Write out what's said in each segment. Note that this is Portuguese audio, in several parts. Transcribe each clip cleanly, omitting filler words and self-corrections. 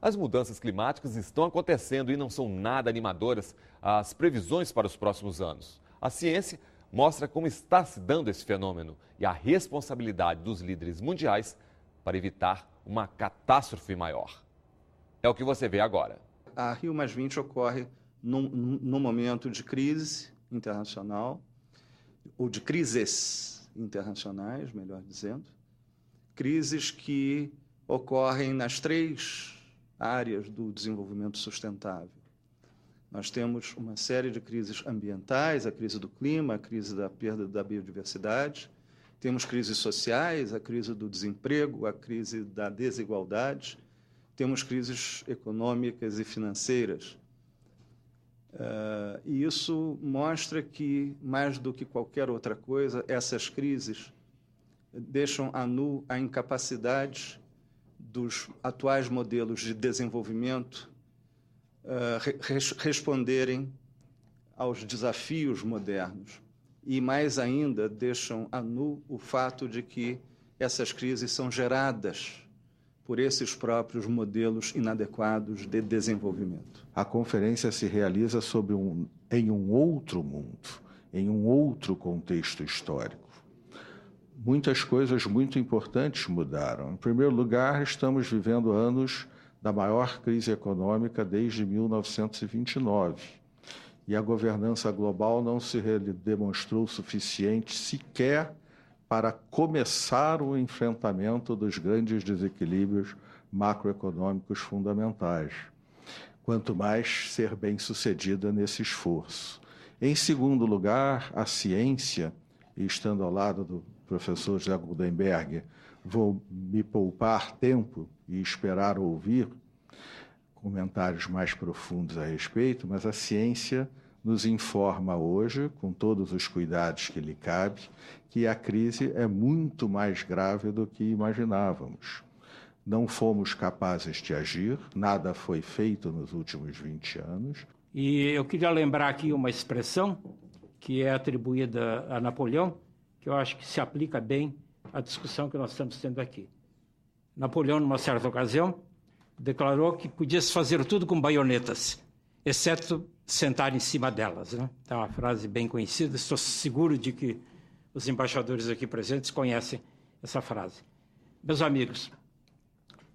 As mudanças climáticas estão acontecendo e não são nada animadoras as previsões para os próximos anos. A ciência mostra como está se dando esse fenômeno e a responsabilidade dos líderes mundiais para evitar uma catástrofe maior. É o que você vê agora. A Rio+20 ocorre num momento de crise internacional, ou de crises internacionais, melhor dizendo, crises que ocorrem nas 3 áreas do desenvolvimento sustentável. Nós temos uma série de crises ambientais, a crise do clima, a crise da perda da biodiversidade, temos crises sociais, a crise do desemprego, a crise da desigualdade, temos crises econômicas e financeiras. E isso mostra que, mais do que qualquer outra coisa, essas crises deixam a nu a incapacidade dos atuais modelos de desenvolvimento responderem aos desafios modernos. E, mais ainda, deixam a nu o fato de que essas crises são geradas por esses próprios modelos inadequados de desenvolvimento. A conferência se realiza em um outro mundo, em um outro contexto histórico. Muitas coisas muito importantes mudaram. Em primeiro lugar, estamos vivendo anos da maior crise econômica desde 1929. E a governança global não se demonstrou suficiente sequer para começar o enfrentamento dos grandes desequilíbrios macroeconômicos fundamentais, quanto mais ser bem-sucedida nesse esforço. Em segundo lugar, a ciência, e estando ao lado do professor José Goldenberg, vou me poupar tempo e esperar ouvir comentários mais profundos a respeito, mas a ciência nos informa hoje, com todos os cuidados que lhe cabe, que a crise é muito mais grave do que imaginávamos. Não fomos capazes de agir, nada foi feito nos últimos 20 anos. E eu queria lembrar aqui uma expressão que é atribuída a Napoleão, que eu acho que se aplica bem à discussão que nós estamos tendo aqui. Napoleão, numa certa ocasião, declarou que podia-se fazer tudo com baionetas, exceto sentar em cima delas, né? É uma frase bem conhecida, estou seguro de que os embaixadores aqui presentes conhecem essa frase. Meus amigos,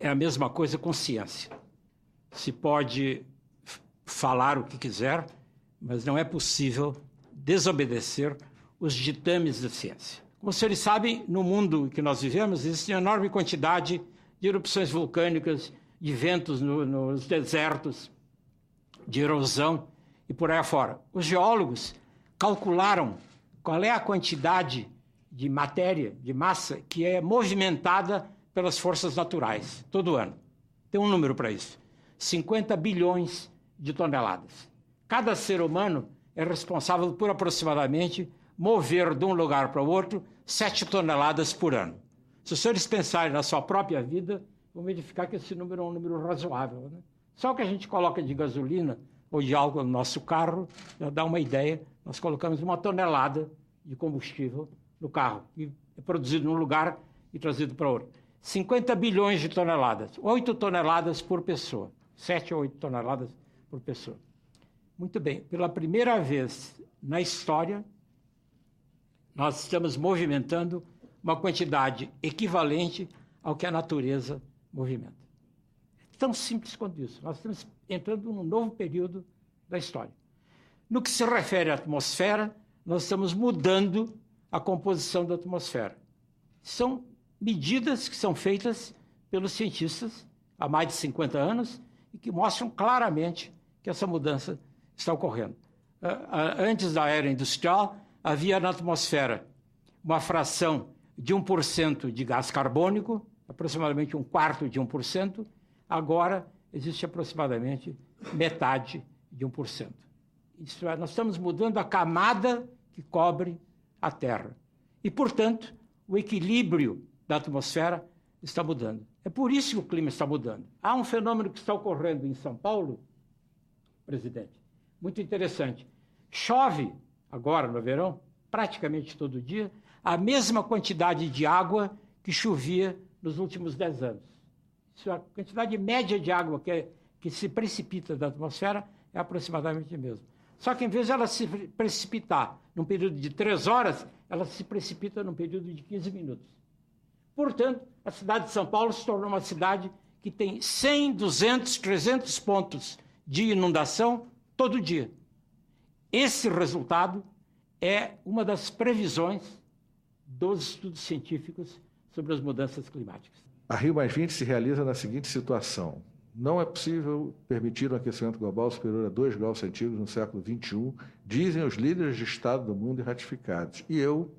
é a mesma coisa com ciência. Se pode falar o que quiser, mas não é possível desobedecer os ditames da ciência. Como os senhores sabem, no mundo em que nós vivemos, existe uma enorme quantidade de erupções vulcânicas, de ventos nos desertos, de erosão e por aí afora. Os geólogos calcularam qual é a quantidade de matéria, de massa, que é movimentada pelas forças naturais, todo ano. Tem um número para isso. 50 bilhões de toneladas. Cada ser humano é responsável por aproximadamente mover de um lugar para o outro 7 toneladas por ano. Se os senhores pensarem na sua própria vida, vão verificar que esse número é um número razoável, né? Só o que a gente coloca de gasolina ou de álcool no nosso carro, já dá uma ideia, nós colocamos 1 tonelada de combustível no carro, que é produzido num lugar e trazido para outro. 50 bilhões de toneladas, 8 toneladas por pessoa, 7 ou 8 toneladas por pessoa. Muito bem, pela primeira vez na história, nós estamos movimentando uma quantidade equivalente ao que a natureza movimenta. É tão simples quanto isso. Nós estamos entrando num novo período da história. No que se refere à atmosfera, nós estamos mudando a composição da atmosfera. São medidas que são feitas pelos cientistas há mais de 50 anos e que mostram claramente que essa mudança está ocorrendo. Antes da era industrial, havia na atmosfera uma fração de 1% de gás carbônico, aproximadamente 1/4 de 1%. Agora, existe aproximadamente metade de 1%. Isso é, nós estamos mudando a camada que cobre a Terra. E, portanto, o equilíbrio da atmosfera está mudando. É por isso que o clima está mudando. Há um fenômeno que está ocorrendo em São Paulo, presidente, muito interessante. Chove, agora no verão, praticamente todo dia, a mesma quantidade de água que chovia nos últimos 10 anos. Se a quantidade média de água que se precipita da atmosfera é aproximadamente a mesma. Só que, em vez de ela se precipitar num período de 3 horas, ela se precipita num período de 15 minutos. Portanto, a cidade de São Paulo se tornou uma cidade que tem 100, 200, 300 pontos de inundação todo dia. Esse resultado é uma das previsões dos estudos científicos sobre as mudanças climáticas. A Rio+20 se realiza na seguinte situação. Não é possível permitir um aquecimento global superior a 2 graus centígrados no século XXI, dizem os líderes de Estado do mundo e ratificados. E eu,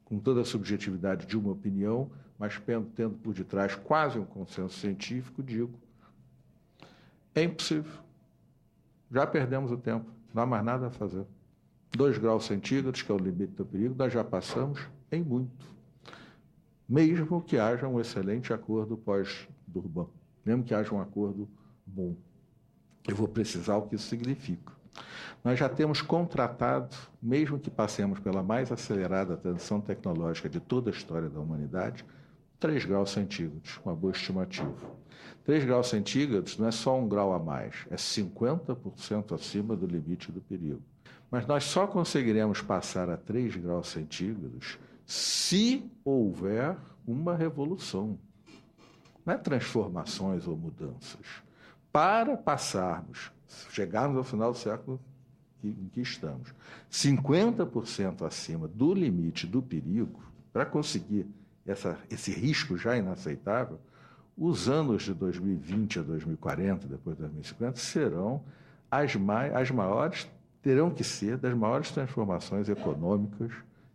com toda a subjetividade de uma opinião, mas tendo por detrás quase um consenso científico, digo, é impossível. Já perdemos o tempo, não há mais nada a fazer. 2 graus centígrados, que é o limite do perigo, nós já passamos em muito. Mesmo que haja um excelente acordo pós-Durban, mesmo que haja um acordo bom. Eu vou precisar o que isso significa. Nós já temos contratado, mesmo que passemos pela mais acelerada transição tecnológica de toda a história da humanidade, 3 graus centígrados, uma boa estimativa. 3 graus centígrados não é só 1 grau a mais, é 50% acima do limite do perigo. Mas nós só conseguiremos passar a 3 graus centígrados se houver uma revolução. Não é transformações ou mudanças. Para passarmos, chegarmos ao final do século em que estamos, 50% acima do limite do perigo, para conseguir esse risco já inaceitável, os anos de 2020 a 2040, depois de 2050, serão as maiores, terão que ser das maiores transformações econômicas,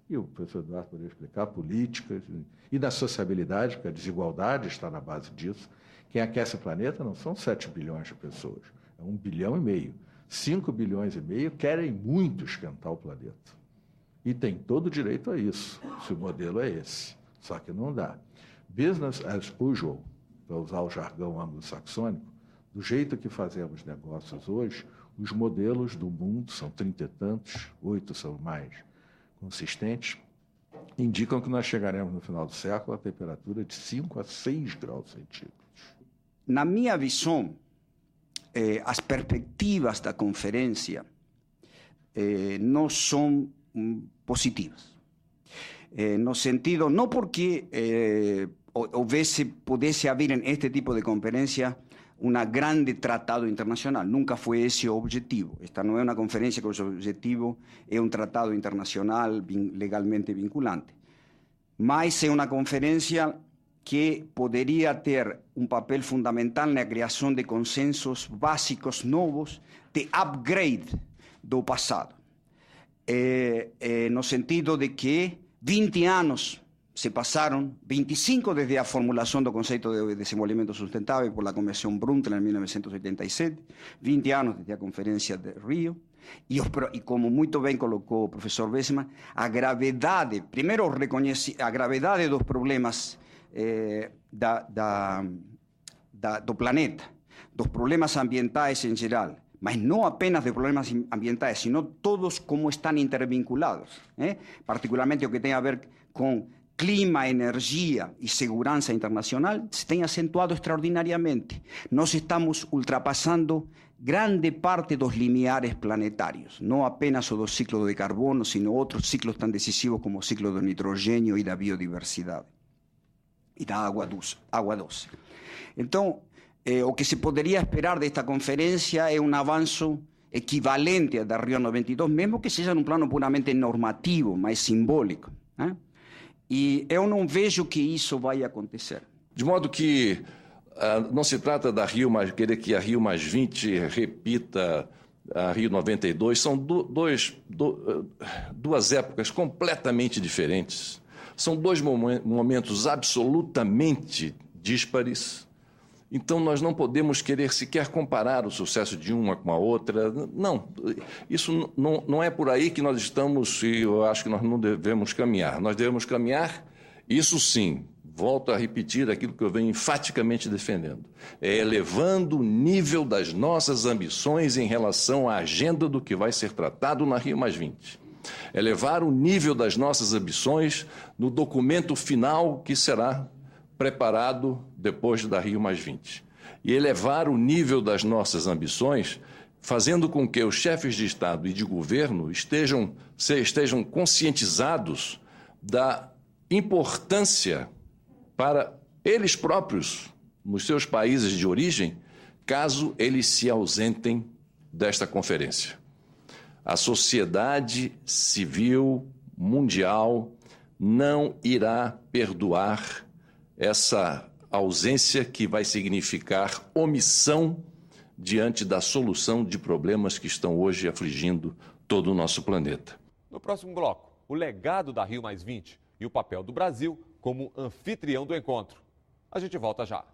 e o professor Eduardo poderia explicar, políticas, e da sociabilidade, porque a desigualdade está na base disso. Quem aquece o planeta não são 7 bilhões de pessoas, é 1,5 bilhão. 5 bilhões e meio querem muito esquentar o planeta. E tem todo o direito a isso, se o modelo é esse. Só que não dá. Business as usual, para usar o jargão anglo-saxônico, do jeito que fazemos negócios hoje, os modelos do mundo, são 30 e tantos, 8 são mais consistentes, indicam que nós chegaremos no final do século a temperatura de 5 a 6 graus centígrados. Na minha visão, as perspectivas da conferência não são positivas. No sentido, não porque pudesse haver em este tipo de conferência um grande tratado internacional. Nunca foi esse o objetivo. Esta não é uma conferência cujo objetivo é um tratado internacional legalmente vinculante. Mas é uma conferência que poderia ter um papel fundamental na criação de consensos básicos novos de upgrade do passado. No sentido de que 20 anos se passaram, 25 desde a formulação do conceito de desenvolvimento sustentável por la Convenção Brundtland em 1987, 20 anos desde a Conferência de Rio, e como muito bem colocou o professor Bessman, a gravidade, primeiro reconhece a gravidade dos problemas do planeta, dos problemas ambientais em geral, mas não apenas de problemas ambientais, sino todos como estão intervinculados, particularmente o que tem a ver com clima, energia e segurança internacional, se tem acentuado extraordinariamente. Nós estamos ultrapassando grande parte dos limiares planetários, não apenas o do ciclo de carbono, sino outros ciclos tão decisivos como o ciclo do nitrogênio e da biodiversidade e da água doce. Então, o que se poderia esperar desta conferência é um avanço equivalente ao da Rio 92, mesmo que seja num plano puramente normativo, mais simbólico, E eu não vejo que isso vai acontecer. De modo que não se trata da querer que a Rio+20 repita a Rio 92, são duas épocas completamente diferentes. São dois momentos absolutamente díspares. Então, nós não podemos querer sequer comparar o sucesso de uma com a outra. Não, isso não é por aí que nós estamos, e eu acho que nós não devemos caminhar. Nós devemos caminhar, isso sim, volto a repetir aquilo que eu venho enfaticamente defendendo, é elevando o nível das nossas ambições em relação à agenda do que vai ser tratado na Rio+20. Elevar o nível das nossas ambições no documento final que será preparado depois da Rio+20 e elevar o nível das nossas ambições, fazendo com que os chefes de Estado e de governo estejam conscientizados da importância para eles próprios, nos seus países de origem, caso eles se ausentem desta conferência. A sociedade civil mundial não irá perdoar essa ausência que vai significar omissão diante da solução de problemas que estão hoje afligindo todo o nosso planeta. No próximo bloco, o legado da Rio+20 e o papel do Brasil como anfitrião do encontro. A gente volta já.